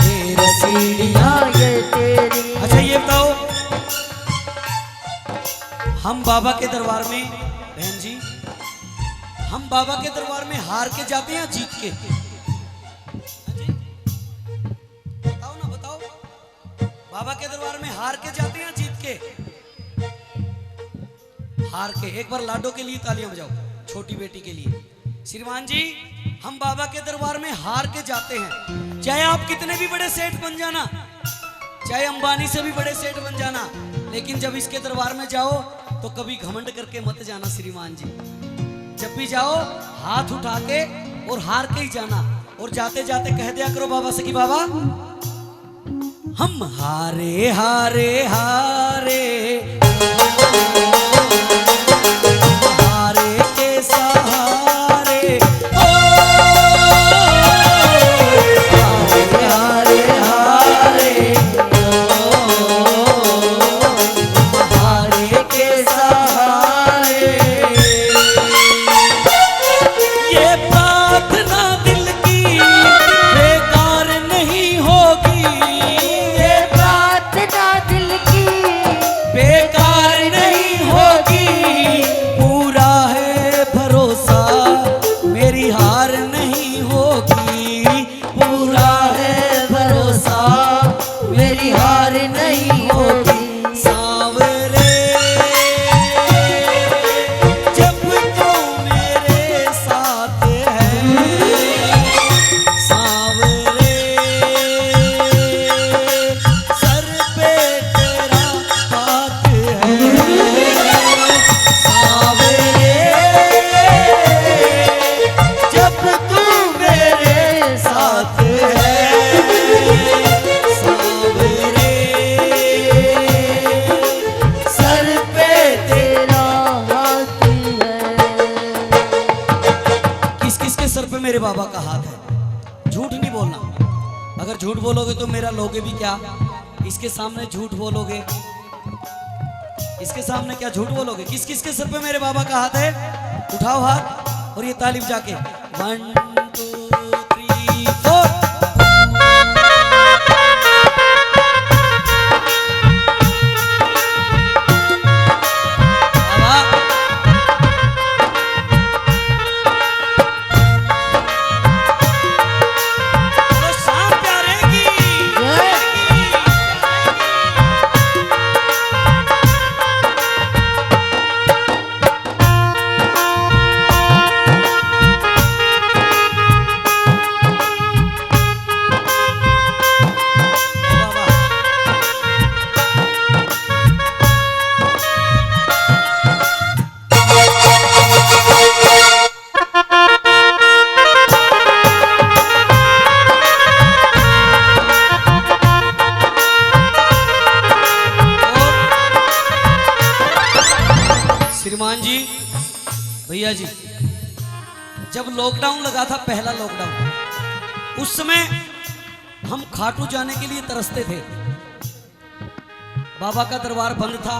तेरा सीढ़ियाँ ये तेरी। अच्छा ये बताओ, हम बाबा के दरबार में, बहन जी, हम बाबा के दरबार में हार के जाते हैं या जीत के? हाँ जी? बताओ ना, बताओ। बाबा के दरबार में हार के जाते हैं या जीत के? हार के। एक बार लाडो के लिए तालियां बजाओ, छोटी बेटी के लिए। श्रीमान जी, हम बाबा के दरबार में हार के जाते हैं, चाहे आप कितने भी बड़े सेठ बन जाना, चाहे अंबानी से भी बड़े सेठ बन जाना, लेकिन जब इसके दरबार में जाओ तो कभी घमंड करके मत जाना श्रीमान जी। जब भी जाओ हाथ उठा के और हार के ही जाना, और जाते जाते कह दिया करो बाबा से कि बाबा हम हारे हारे हारे, हारे के सहारे, ओ हारे हारे हारे, हारे के सहारे। सांवरे सर पे तेरा हाथ है। किस किस के सर पे मेरे बाबा का हाथ है? झूठ नहीं बोलना। अगर झूठ बोलोगे तो मेरा लोगे भी क्या? इसके सामने झूठ बोलोगे? इसके सामने क्या झूठ बोलोगे? किस किस के सर पे मेरे बाबा का हाथ है? उठाओ हाथ और ये तालीम जाके 1 2 3 4। बोलो शाम प्यारे की। श्रीमान जी, भैया जी, जब लॉकडाउन लगा था, पहला लॉकडाउन, उस समय हम खाटू जाने के लिए तरसते थे। बाबा का दरबार बंद था।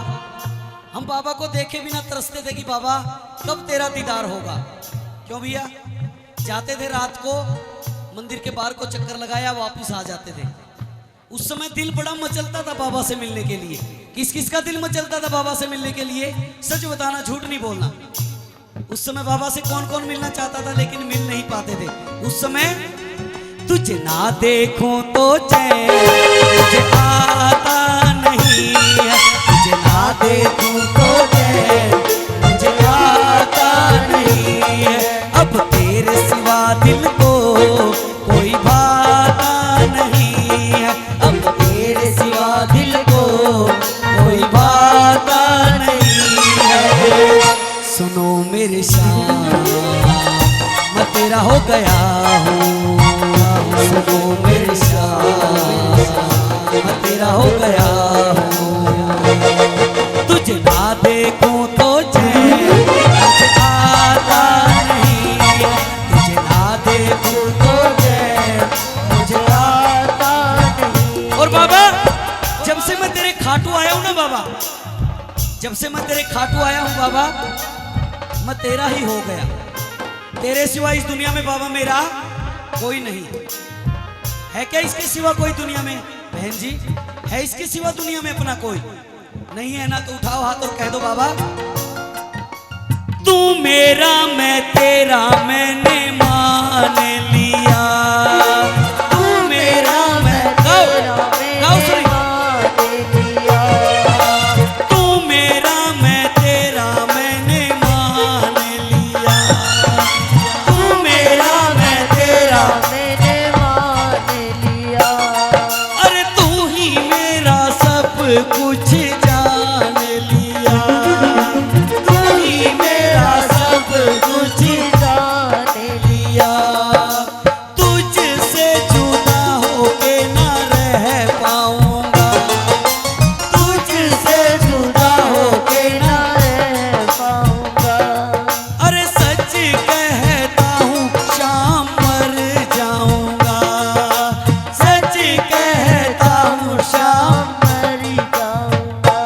हम बाबा को देखे बिना तरसते थे कि बाबा कब तेरा दीदार होगा। क्यों भैया? जाते थे रात को मंदिर के बाहर को चक्कर लगाया, वापस आ जाते थे। उस समय दिल बड़ा मचलता था बाबा से मिलने के लिए। किस किस का दिल मचलता था बाबा से मिलने के लिए? सच बताना, झूठ नहीं बोलना। उस समय बाबा से कौन कौन मिलना चाहता था लेकिन मिल नहीं पाते थे। उस समय तुझे ना देखूं तो चैन मुझे आता नहीं है, तुझे ना देखूं तो चैन मुझे आता नहीं है। अब तेरे सिवा दिल को कोई भाता नहीं है, अब तेरे सिवा दिल को कोई भाता नहीं है। सुनो मेरे श्याम, मैं तेरा हो गया हूँ। सुनो मेरे श्याम, मैं तेरा हो गया हूँ। तुझे ना देखूं तो चैन मुझे आता नहीं है, तुझे ना देखूं तो चैन मुझे आता नहीं। और बाबा, जब से मैं तेरे खाटू आया हूँ ना बाबा, जब से मैं तेरे खाटू आया हूँ बाबा, मैं तेरा ही हो गया। तेरे सिवा इस दुनिया में बाबा मेरा कोई नहीं है। क्या इसके सिवा कोई दुनिया में? बहन जी, है इसके सिवा दुनिया में अपना कोई? नहीं है ना? तो उठाओ हाथ और कह दो बाबा, तू मेरा मैं तेरा मैंने मान लिया। तू मेरा मैं, गाओ गाओ सुनी। तू मेरा मैं तेरा मैंने मान लिया। तू मेरा मैं तेरा मैंने मान लिया। अरे तू ही मेरा सब कुछ जान लिया। तू ही मेरा सब कुछ जान लिया। तुझसे जुदा होके ना रह पाऊंगा, तुझसे जुदा होके ना। रह पाऊंगा। अरे सच कहता हूँ शाम मर जाऊंगा, सच कहता हूँ शाम मर जाऊंगा।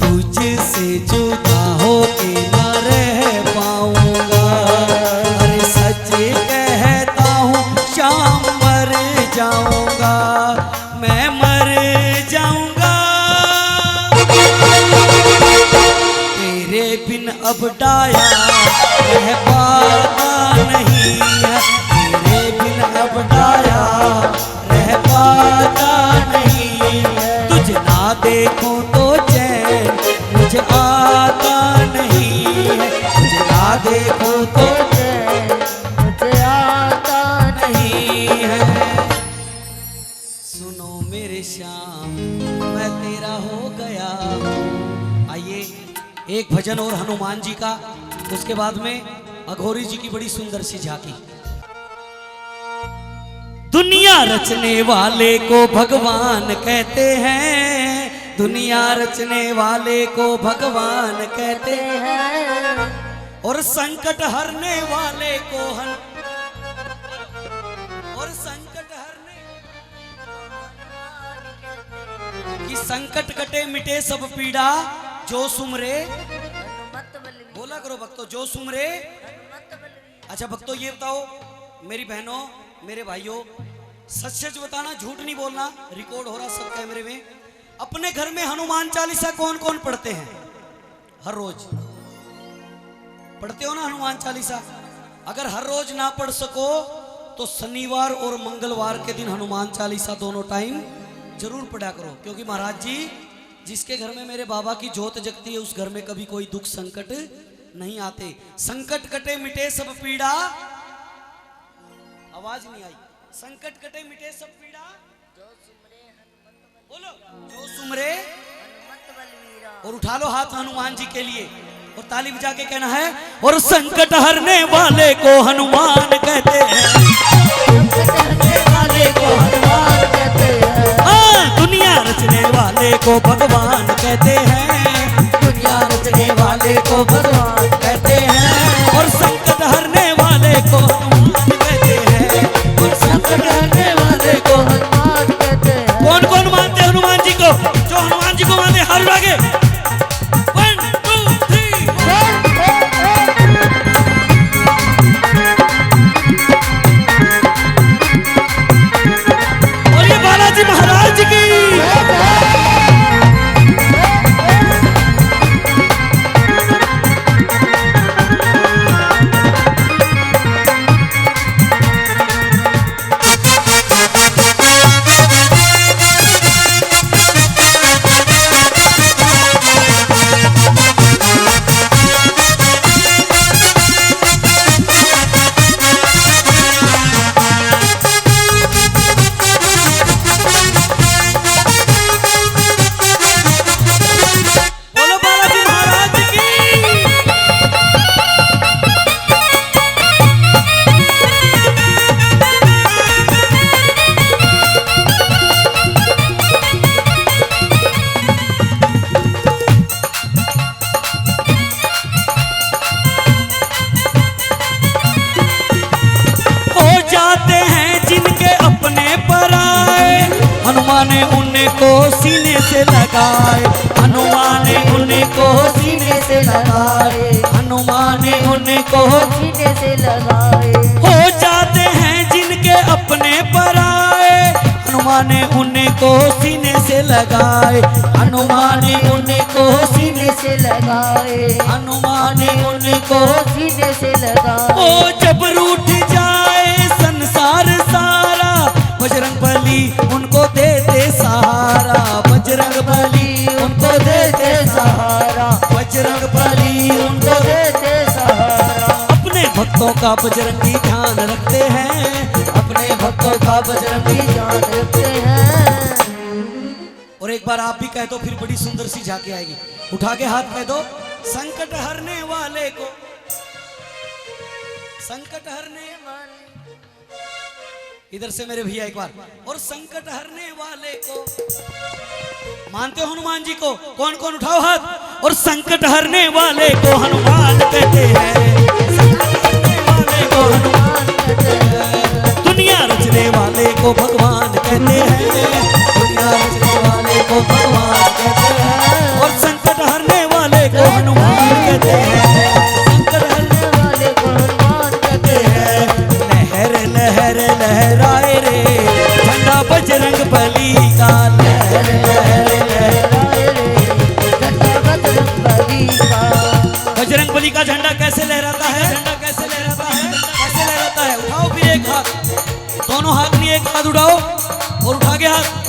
तुझसे जुदा होके ना रह पाऊंगा। अरे सच कहता हूँ शाम मर जाऊंगा, मैं मर जाऊंगा। तेरे बिन अब डाया रह पाता नहीं है, तेरे बिन अब डाया रह पाता नहीं है। तुझे ना देखूं तो चैन मुझे आता नहीं है, तुझे ना देखूं तो मुझे आता नहीं है। सुनो मेरे श्याम, मैं तेरा हो गया हूँ। आइए एक भजन और हनुमान जी का, उसके बाद में अघोरी जी की बड़ी सुंदर सी झांकी। दुनिया रचने वाले को भगवान कहते हैं, दुनिया रचने वाले को भगवान कहते हैं, और संकट हरने वाले को और संकट हरने कि संकट कटे मिटे सब पीड़ा जो सुमरे। बोला करो भक्तों, जो सुमरे। अच्छा भक्तों ये बताओ, मेरी बहनों मेरे भाइयों, सच सच बताना, झूठ नहीं बोलना, रिकॉर्ड हो रहा सब कैमरे में। अपने घर में हनुमान चालीसा कौन कौन पढ़ते हैं? हर रोज पढ़ते हो ना हनुमान चालीसा? अगर हर रोज ना पढ़ सको तो शनिवार और मंगलवार के दिन हनुमान चालीसा दोनों टाइम जरूर पढ़ा करो, क्योंकि महाराज जी जिसके घर में मेरे बाबा की जोत जगती है उस घर में कभी कोई दुख संकट नहीं आते। संकट कटे मिटे सब पीड़ा, आवाज नहीं आई, संकट कटे मिटे सब पीड़ा बोलो जो सुमरे। और उठा लो हाथ हनुमान जी के लिए और ताली बजा के कहना है, और संकट हरने वाले को हनुमान कहते हैं, हाँ दुनिया रचने वाले को भगवान कहते हैं, दुनिया रचने वाले को भगवान कहते हैं, और संकट हरने वाले को हनुमान कहते हैं, और संकट हरने वाले को हनुमान कहते हैं। कौन कौन मानते हैं हनुमान जी को? जो हनुमान जी को मानते हैं हाथ आगे। 1 2 3 और ये बालाजी महाराज की। बोलो बालाजी महाराज की। हो जाते हैं जिनके अपने पराए, हनुमान ने उनको सीने से लगाए, हनुमान ने उनको सीने से लगाए, हनुमान ने उनको सीने से लगाए। हो जाते हैं जिनके अपने पराए, हनुमान ने उनको सीने से लगाए, हनुमान ने उनको सीने से लगाए, हनुमान ने उनको सीने से लगाए। ओ जब रूठ जाए संसार सारा, बजरंग बली उनको दे दे सहारा, बजरंग बली उनको दे दे सहारा, बजरंग बली उनको दे दे सहारा। अपने भक्तों का बजरंगी ध्यान रखते हैं, अपने भक्तों का बजरंगी ध्यान रखते हैं। और एक बार आप भी कह दो, फिर बड़ी सुंदर सी झांकी आएगी। उठा के हाथ कह दो, संकट हरने वाले को, संकट हरने वाले। इधर से मेरे भैया एक बार, और संकट हरने वाले को। मानते हो हनुमान जी को? कौन कौन उठाओ हाथ। और संकट हरने वाले को हनुमान कहते हैं, संकट हरने वाले को हनुमान कहते हैं, दुनिया रचने वाले को भगवान कहते हैं, दुनिया रचने वाले को भगवान कहते हैं, और संकट हरने वाले को हनुमान कहते हैं, संकट हरने वाले को हनुमान कहते हैं। लहर लहर लहराए रे झंडा बजरंग बली का, लहर लहर लहराए रे झंडा बजरंग बली का। बजरंग बली का झंडा कैसे लहराता है? झंडा कैसे लहराता है? कैसे लहराता है? उठाओ फिर एक हाथ, दोनों हाथ नहीं एक हाथ उठाओ और उठा के हाथ